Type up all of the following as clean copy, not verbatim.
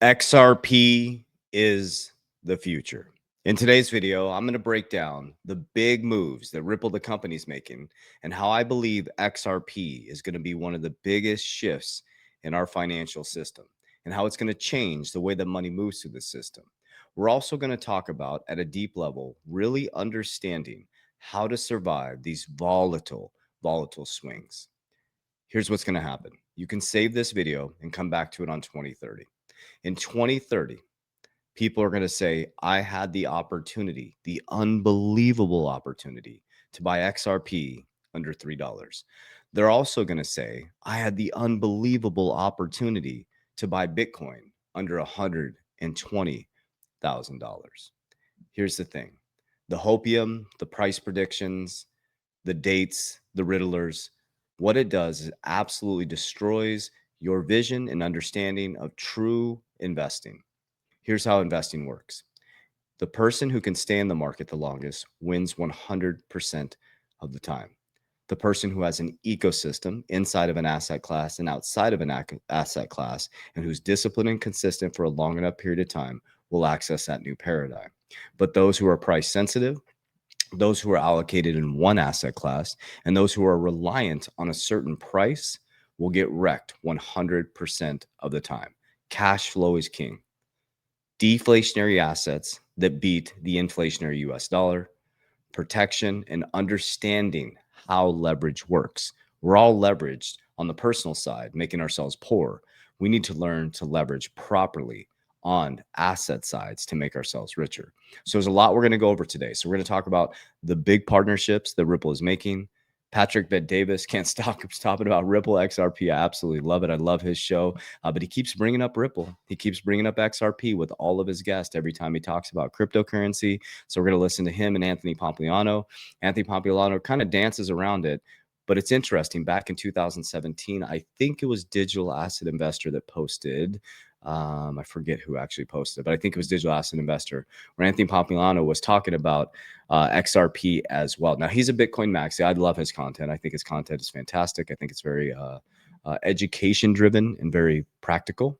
XRP is the future. In today's video, I'm going to break down the big moves that Ripple the company's making and how I believe XRP is going to be one of the biggest shifts in our financial system and how it's going to change the way that money moves through the system. We're also going to talk about, at a deep level, really understanding how to survive these volatile swings. Here's what's going to happen. You can save this video and come back to it on 2030. In 2030, people are going to say, I had the opportunity, the unbelievable opportunity to buy XRP under $3. They're also going to say, I had the unbelievable opportunity to buy Bitcoin under $120,000. Here's the thing. The hopium, the price predictions, the dates, the riddlers, what it does is absolutely destroys your vision and understanding of true investing. Here's how investing works. The person who can stay in the market the longest wins 100% of the time. The person who has an ecosystem inside of an asset class and outside of an asset class and who's disciplined and consistent for a long enough period of time will access that new paradigm. But those who are price sensitive, those who are allocated in one asset class, and those who are reliant on a certain price will get wrecked 100% of the time. Cash flow is king. Deflationary assets that beat the inflationary US dollar, protection, and understanding how leverage works. We're all leveraged on the personal side, making ourselves poor. We need to learn to leverage properly on asset sides to make ourselves richer. So there's a lot we're going to go over today. So we're going to talk about the big partnerships that Ripple is making. Patrick Bet-Davis can't stop talking about Ripple XRP. I absolutely love it. I love his show, but he keeps bringing up Ripple. He keeps bringing up XRP with all of his guests every time he talks about cryptocurrency. So we're going to listen to him and Anthony Pompliano. Anthony Pompliano kind of dances around it, but it's interesting. Back in 2017, I think it was Digital Asset Investor that posted. I forget who actually posted it, but I think it was Digital Asset Investor, where Anthony Pompliano was talking about XRP as well. Now, he's a Bitcoin maxi. I love his content. I think his content is fantastic. I think it's very education driven and very practical.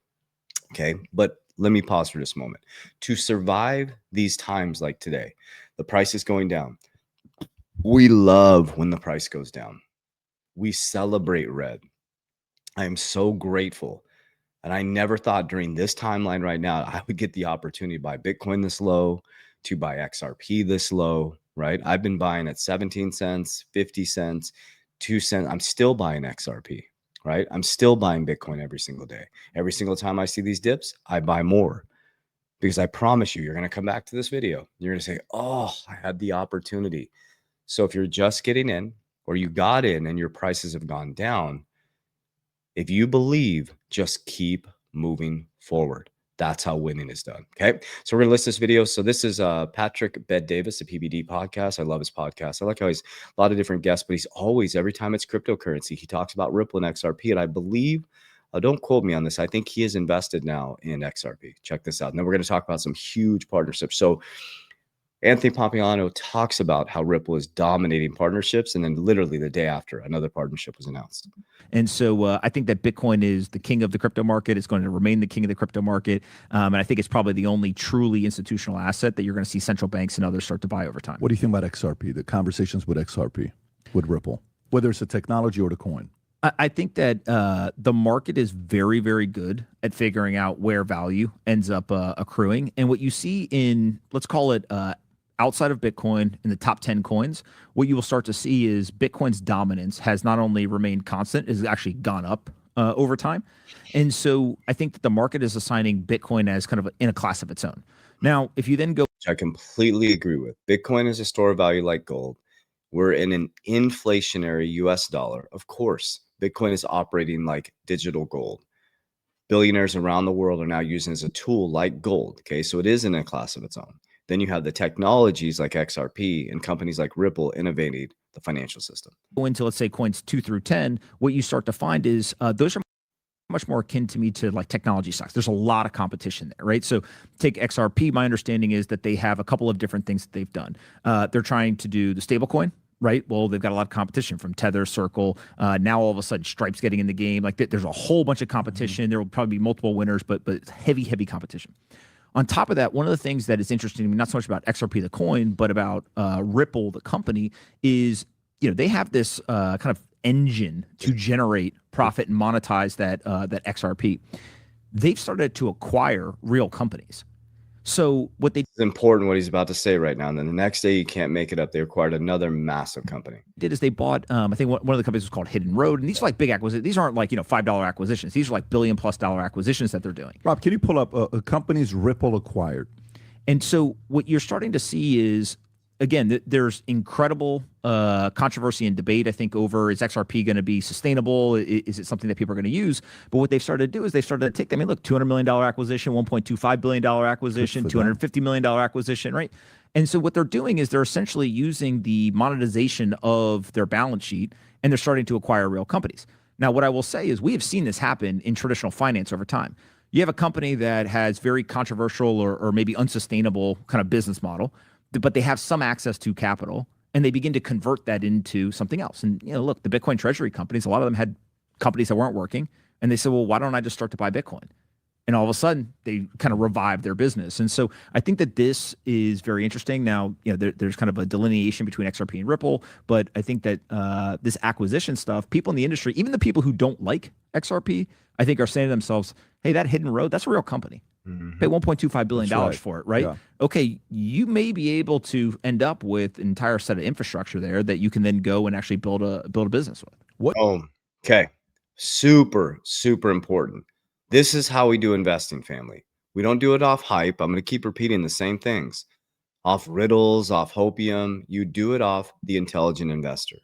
Okay, but let me pause for just a moment. To survive these times like today, the price is going down. We love when the price goes down. We celebrate red. I am so grateful. And I never thought during this timeline right now, I would get the opportunity to buy Bitcoin this low, to buy XRP this low, right? I've been buying at 17 cents, 50 cents, 2 cents. I'm still buying XRP, right? I'm still buying Bitcoin every single day. Every single time I see these dips, I buy more because I promise you, you're going to come back to this video. You're going to say, oh, I had the opportunity. So if you're just getting in or you got in and your prices have gone down, if you believe, just keep moving forward. That's how winning is done. Okay. So we're going to list this video. So this is Patrick Bet-Davis, a PBD podcast. I love his podcast. I like how he's a lot of different guests, but he's always, every time it's cryptocurrency, he talks about Ripple and XRP. And I believe, don't quote me on this, I think he is invested now in XRP. Check this out. And then we're going to talk about some huge partnerships. So Anthony Pompliano talks about how Ripple is dominating partnerships, and then literally the day after, another partnership was announced. And so I think that Bitcoin is the king of the crypto market. It's going to remain the king of the crypto market. And I think it's probably the only truly institutional asset that you're going to see central banks and others start to buy over time. What do you think about XRP, the conversations with XRP, with Ripple, whether it's a technology or the coin? I think that the market is very, very good at figuring out where value ends up accruing. And what you see in, let's call it outside of Bitcoin in the top 10 coins, what you will start to see is Bitcoin's dominance has not only remained constant, it has actually gone up over time. And so I think that the market is assigning Bitcoin as kind of in a class of its own. Now, if you then go... Which I completely agree with. Bitcoin is a store of value like gold. We're in an inflationary US dollar. Of course, Bitcoin is operating like digital gold. Billionaires around the world are now using it as a tool like gold. Okay, so it is in a class of its own. Then you have the technologies like XRP and companies like Ripple innovating the financial system. Go into, let's say, coins 2 through 10, what you start to find is those are much more akin to me to like technology stocks. There's a lot of competition there, right? So take XRP. My understanding is that they have a couple of different things that they've done. They're trying to do the stablecoin right? Well, they've got a lot of competition from Tether, Circle. Now all of a sudden, Stripe's getting in the game. Like there's a whole bunch of competition. There will probably be multiple winners, but it's heavy, heavy competition. On top of that, one of the things that is interesting to me, not so much about XRP the coin, but about Ripple the company, is they have this kind of engine to generate profit and monetize that XRP. They've started to acquire real companies. So what they It's important what he's about to say right now. And then the next day, you can't make it up. They acquired another massive company. did is they bought, I think one of the companies was called Hidden Road. And these are like big acquisitions. These aren't like, $5 acquisitions. These are like $1 billion+ acquisitions that they're doing. Rob, can you pull up a company's Ripple acquired? And so what you're starting to see is, again, there's incredible controversy and debate, I think, over is XRP going to be sustainable? Is it something that people are going to use? But what they've started to do is they've started to take, look, $200 million acquisition, $1.25 billion acquisition, $250 million acquisition, right? And so what they're doing is they're essentially using the monetization of their balance sheet, and they're starting to acquire real companies. Now, what I will say is we have seen this happen in traditional finance over time. You have a company that has very controversial or maybe unsustainable kind of business model, but they have some access to capital, and they begin to convert that into something else. And, look, the Bitcoin treasury companies, a lot of them had companies that weren't working, and they said, well, why don't I just start to buy Bitcoin? And all of a sudden, they kind of revive their business. And so I think that this is very interesting. Now, there's kind of a delineation between XRP and Ripple, but I think that this acquisition stuff, people in the industry, even the people who don't like XRP, I think are saying to themselves, hey, that Hidden Road, that's a real company. Pay $1.25 billion for it, right? Yeah. Okay, you may be able to end up with an entire set of infrastructure there that you can then go and actually build a business with. What? Oh, okay. Super, super important. This is how we do investing, family. We don't do it off hype. I'm going to keep repeating the same things. Off riddles, off hopium. You do it off the intelligent investor.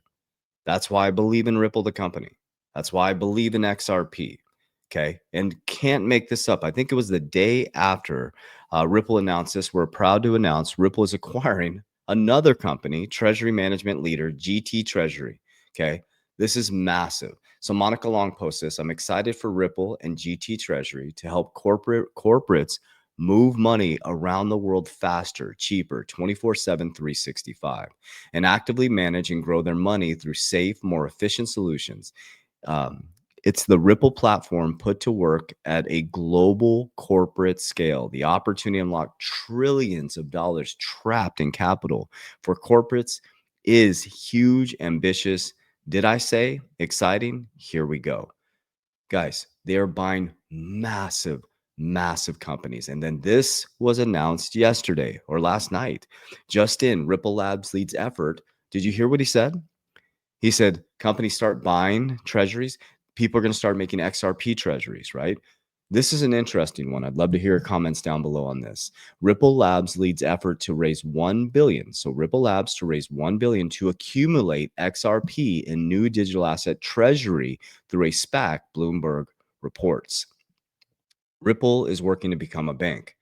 That's why I believe in Ripple, the company. That's why I believe in XRP. Okay. And can't make this up. I think it was the day after Ripple announced this. We're proud to announce Ripple is acquiring another company, treasury management leader, GT Treasury. Okay. This is massive. So Monica Long posts this. I'm excited for Ripple and GT Treasury to help corporates move money around the world faster, cheaper, 24/7, 365, and actively manage and grow their money through safe, more efficient solutions. It's the Ripple platform put to work at a global corporate scale. The opportunity to unlock trillions of dollars trapped in capital for corporates is huge, ambitious. Did I say exciting? Here we go. Guys, they are buying massive, massive companies. And then this was announced yesterday or last night, just in Ripple Labs leads effort. Did you hear what he said? He said, companies start buying treasuries. People are going to start making XRP treasuries, right? This is an interesting one. I'd love to hear your comments down below on this. Ripple Labs leads effort to raise $1 billion. So Ripple Labs to raise $1 billion to accumulate XRP in new digital asset treasury through a SPAC, Bloomberg reports. Ripple is working to become a bank.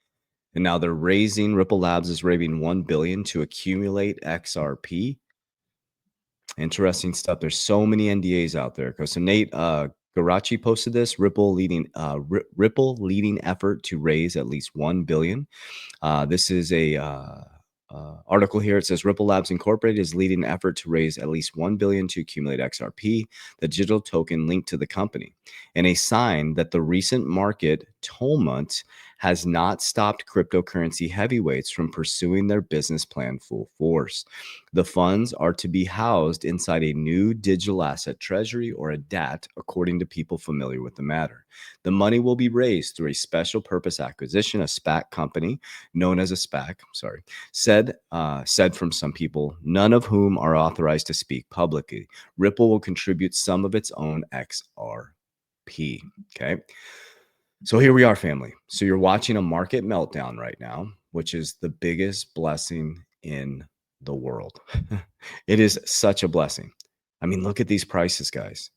And now Ripple Labs is raising $1 billion to accumulate XRP. Interesting stuff. There's so many NDAs out there. So Nate Garachi posted this. Ripple leading effort to raise at least $1 billion. This is a article here. It says Ripple Labs Incorporated is leading an effort to raise at least $1 billion to accumulate XRP, the digital token linked to the company, and a sign that the recent market tumult has not stopped cryptocurrency heavyweights from pursuing their business plan full force. The funds are to be housed inside a new digital asset treasury, or a DAT, according to people familiar with the matter. The money will be raised through a special purpose acquisition, a SPAC company known as a SPAC, said from some people, none of whom are authorized to speak publicly. Ripple will contribute some of its own XRP. Okay. So here we are, family. So you're watching a market meltdown right now, which is the biggest blessing in the world. It is such a blessing. I mean, look at these prices, guys.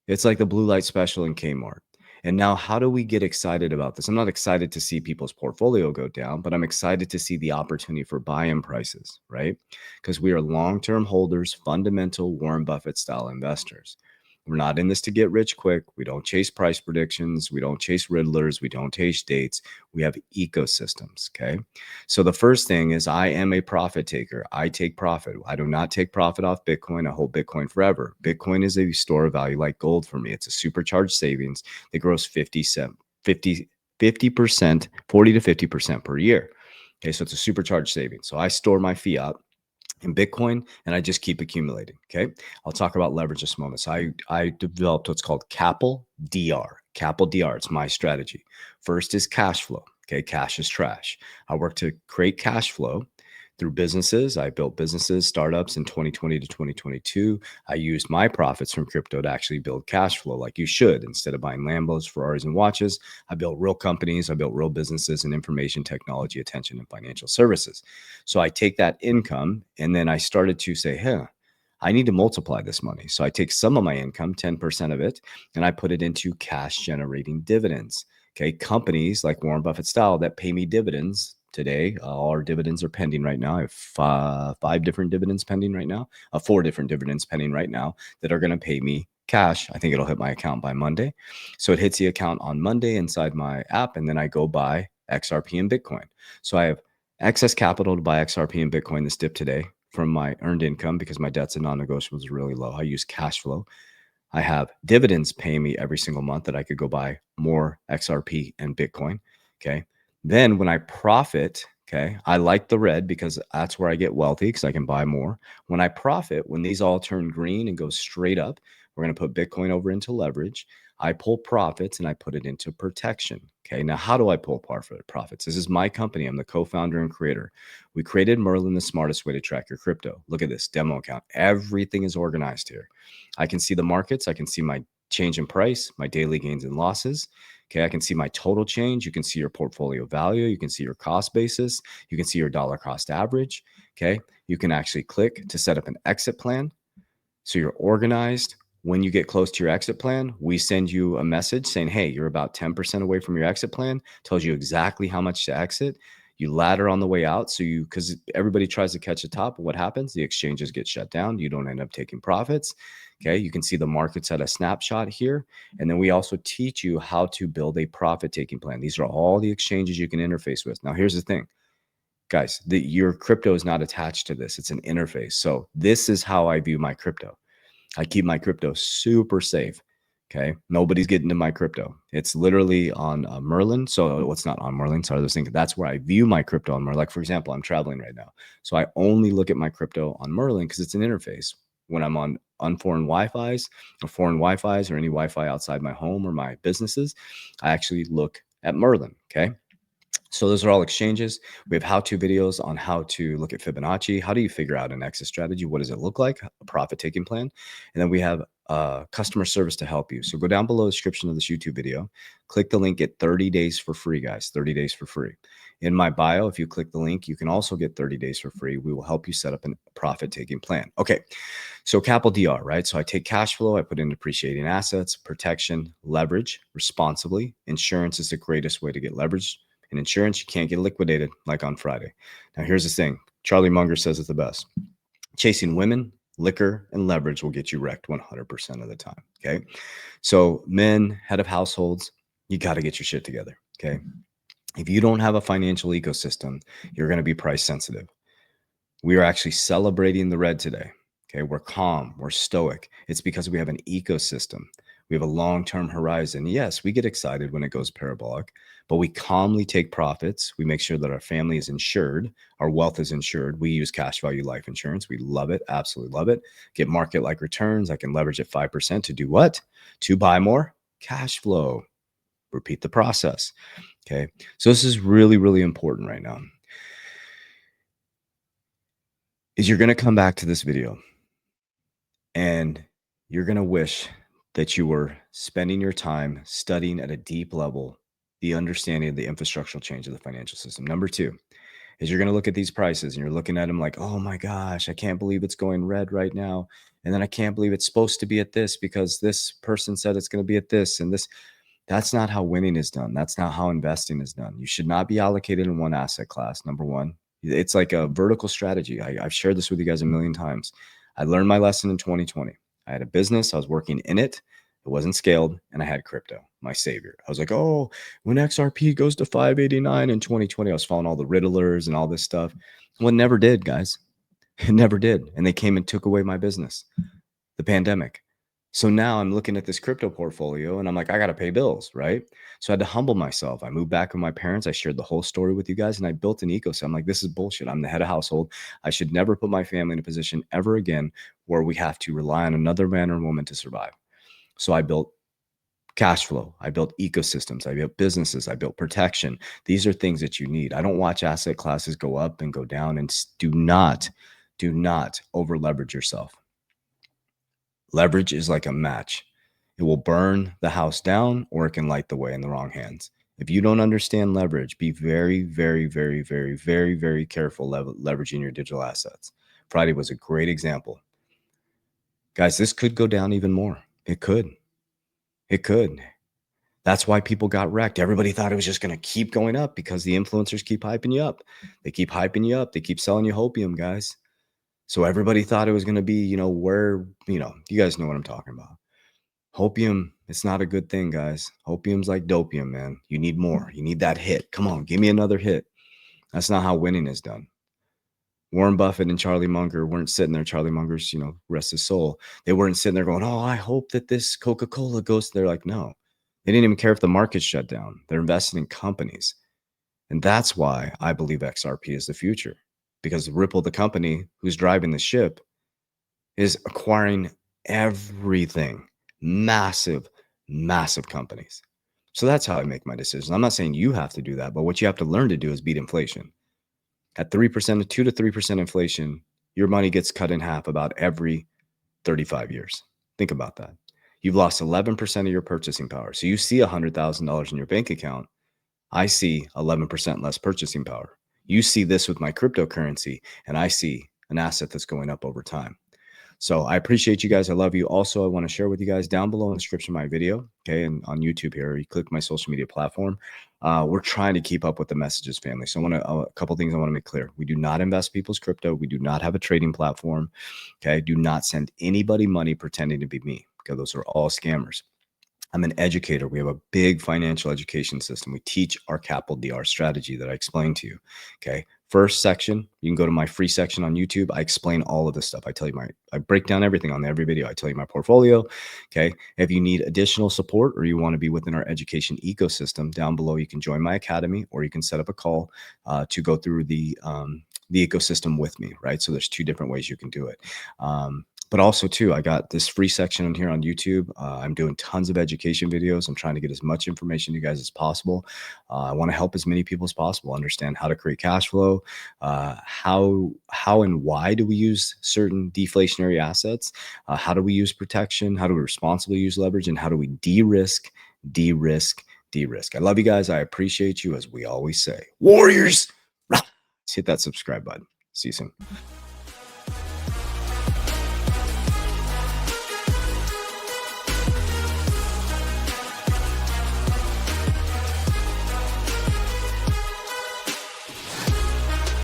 It's like the blue light special in Kmart. And now, how do we get excited about this? I'm not excited to see people's portfolio go down, but I'm excited to see the opportunity for buy-in prices, right? Because we are long-term holders, fundamental Warren Buffett style investors. We're not in this to get rich quick. We don't chase price predictions. We don't chase riddlers. We don't chase dates. We have ecosystems. Okay. So the first thing is I am a profit taker. I take profit. I do not take profit off Bitcoin. I hold Bitcoin forever. Bitcoin is a store of value like gold for me. It's a supercharged savings that grows 50%, 40 to 50% per year. Okay. So it's a supercharged savings. So I store my fiat in Bitcoin and I just keep accumulating. Okay. I'll talk about leverage in just a moment. So I developed what's called CAPL DR. CAPL DR. It's my strategy. First is cash flow. Okay. Cash is trash. I work to create cash flow through businesses. I built businesses, startups in 2020 to 2022. I used my profits from crypto to actually build cash flow like you should. Instead of buying Lambos, Ferraris, and watches, I built real companies. I built real businesses in information technology, attention, and financial services. So I take that income and then I started to say, I need to multiply this money. So I take some of my income, 10% of it, and I put it into cash generating dividends. Okay. Companies like Warren Buffett style that pay me dividends today. All our dividends are pending right now. I have five different dividends pending right now, four different dividends pending right now that are going to pay me cash. I think it'll hit my account by Monday. So it hits the account on Monday inside my app, and then I go buy XRP and Bitcoin. So I have excess capital to buy XRP and Bitcoin this dip today from my earned income because my debts and non-negotiables is really low. I use cash flow. I have dividends paying me every single month that I could go buy more XRP and Bitcoin. Okay. Then when I profit, okay, I like the red because that's where I get wealthy because I can buy more. When I profit, when these all turn green and go straight up, we're going to put Bitcoin over into leverage. I pull profits and I put it into protection. Okay. Now, how do I pull profits? This is my company. I'm the co-founder and creator. We created Merlin, the smartest way to track your crypto. Look at this demo account. Everything is organized here. I can see the markets. I can see my change in price, my daily gains and losses. Okay. I can see my total change. You can see your portfolio value. You can see your cost basis. You can see your dollar cost average. Okay. You can actually click to set up an exit plan. So you're organized. When you get close to your exit plan, we send you a message saying, hey, you're about 10% away from your exit plan, tells you exactly how much to exit. You ladder on the way out. So because everybody tries to catch the top, what happens? The exchanges get shut down. You don't end up taking profits. Okay. You can see the markets at a snapshot here. And then we also teach you how to build a profit taking plan. These are all the exchanges you can interface with. Now, here's the thing, guys, your crypto is not attached to this. It's an interface. So this is how I view my crypto. I keep my crypto super safe. Okay. Nobody's getting to my crypto. It's literally on Merlin. So it's not on Merlin. Sorry, I was thinking that's where I view my crypto on Merlin. Like, for example, I'm traveling right now. So I only look at my crypto on Merlin because it's an interface. When I'm on foreign Wi-Fi's or any Wi-Fi outside my home or my businesses, I actually look at Merlin. Okay. So those are all exchanges. We have how-to videos on how to look at Fibonacci. How do you figure out an exit strategy? What does it look like? A profit-taking plan. And then we have customer service to help you. So go down below the description of this YouTube video, click the link, get 30 days for free, guys, 30 days for free. In my bio, if you click the link, you can also get 30 days for free. We will help you set up a profit-taking plan. Okay, so capital DR, right? So I take cash flow, I put in depreciating assets, protection, leverage responsibly. Insurance is the greatest way to get leverage. In insurance, you can't get liquidated like on Friday. Now, here's the thing. Charlie Munger says it's the best. Chasing women, liquor, and leverage will get you wrecked 100% of the time. Okay. So men, head of households, you got to get your shit together. Okay. If you don't have a financial ecosystem, you're going to be price sensitive. We are actually celebrating the red today. Okay. We're calm. We're stoic. It's because we have an ecosystem. We have a long-term horizon. Yes, we get excited when it goes parabolic, but we calmly take profits. We make sure that our family is insured. Our wealth is insured. We use cash value life insurance. We love it. Absolutely love it. Get market-like returns. I can leverage at 5% to do what? To buy more cash flow. Repeat the process. Okay. So this is really, really important right now. Is you're going to come back to this video and you're going to wish that you were spending your time studying at a deep level the understanding of the infrastructural change of the financial system. Number two is you're going to look at these prices and you're looking at them like, oh my gosh, I can't believe it's going red right now. And then I can't believe it's supposed to be at this because this person said it's going to be at this and this. That's not how winning is done. That's not how investing is done. You should not be allocated in one asset class. Number one, it's like a vertical strategy. I've shared this with you guys a million times. I learned my lesson in 2020. I had a business. I was working in it. It wasn't scaled, and I had crypto, my savior. I was like, oh, when XRP goes to 589 in 2020, I was following all the riddlers and all this stuff. Well, it never did, guys. It never did. And they came and took away my business, the pandemic. So now I'm looking at this crypto portfolio and I'm like, I got to pay bills, right? So I had to humble myself. I moved back with my parents. I shared the whole story with you guys and I built an ecosystem. I'm like, this is bullshit. I'm the head of household. I should never put my family in a position ever again where we have to rely on another man or woman to survive. So I built cash flow. I built ecosystems. I built businesses. I built protection. These are things that you need. I don't watch asset classes go up and go down, and do not over leverage yourself. Leverage is like a match. It will burn the house down or it can light the way in the wrong hands. If you don't understand leverage, be very, very, very, very, very, very careful leveraging your digital assets. Friday was a great example. Guys, this could go down even more. It could. It could. That's why people got wrecked. Everybody thought it was just going to keep going up because the influencers keep hyping you up. They keep hyping you up. They keep selling you hopium, guys. So everybody thought it was going to be, you guys know what I'm talking about. Hopium, it's not a good thing, guys. Hopium's like dopium, man. You need more. You need that hit. Come on, give me another hit. That's not how winning is done. Warren Buffett and Charlie Munger weren't sitting there. Charlie Munger's, rest his soul. They weren't sitting there going, oh, I hope that this Coca-Cola goes. They're like, no. They didn't even care if the market shut down. They're investing in companies. And that's why I believe XRP is the future. Because Ripple, the company who's driving the ship, is acquiring everything. Massive, massive companies. So that's how I make my decisions. I'm not saying you have to do that, but what you have to learn to do is beat inflation. At 3%, 2 to 3% inflation, your money gets cut in half about every 35 years. Think about that. You've lost 11% of your purchasing power. So you see $100,000 in your bank account. I see 11% less purchasing power. You see this with my cryptocurrency, and I see an asset that's going up over time. So I appreciate you guys. I love you. Also, I want to share with you guys down below in the description of my video, okay, and on YouTube here, you click my social media platform. We're trying to keep up with the messages, family. So I want to, a couple things I want to make clear. We do not invest people's crypto. We do not have a trading platform, okay? Do not send anybody money pretending to be me, because those are all scammers. I'm an educator. We have a big financial education system. We teach our capital DR strategy that I explained to you. Okay. First section, you can go to my free section on YouTube. I explain all of this stuff. I tell you I break down everything on every video. I tell you my portfolio. Okay. If you need additional support or you want to be within our education ecosystem, down below, you can join my academy or you can set up a call to go through the ecosystem with me. Right. So there's two different ways you can do it. But also too, I got this free section on here on YouTube. I'm doing tons of education videos. I'm trying to get as much information to you guys as possible. I want to help as many people as possible understand how to create cash flow, how and why do we use certain deflationary assets, how do we use protection, how do we responsibly use leverage, and how do we de-risk. I love you guys. I appreciate you, as we always say. Warriors, hit that subscribe button. See you soon.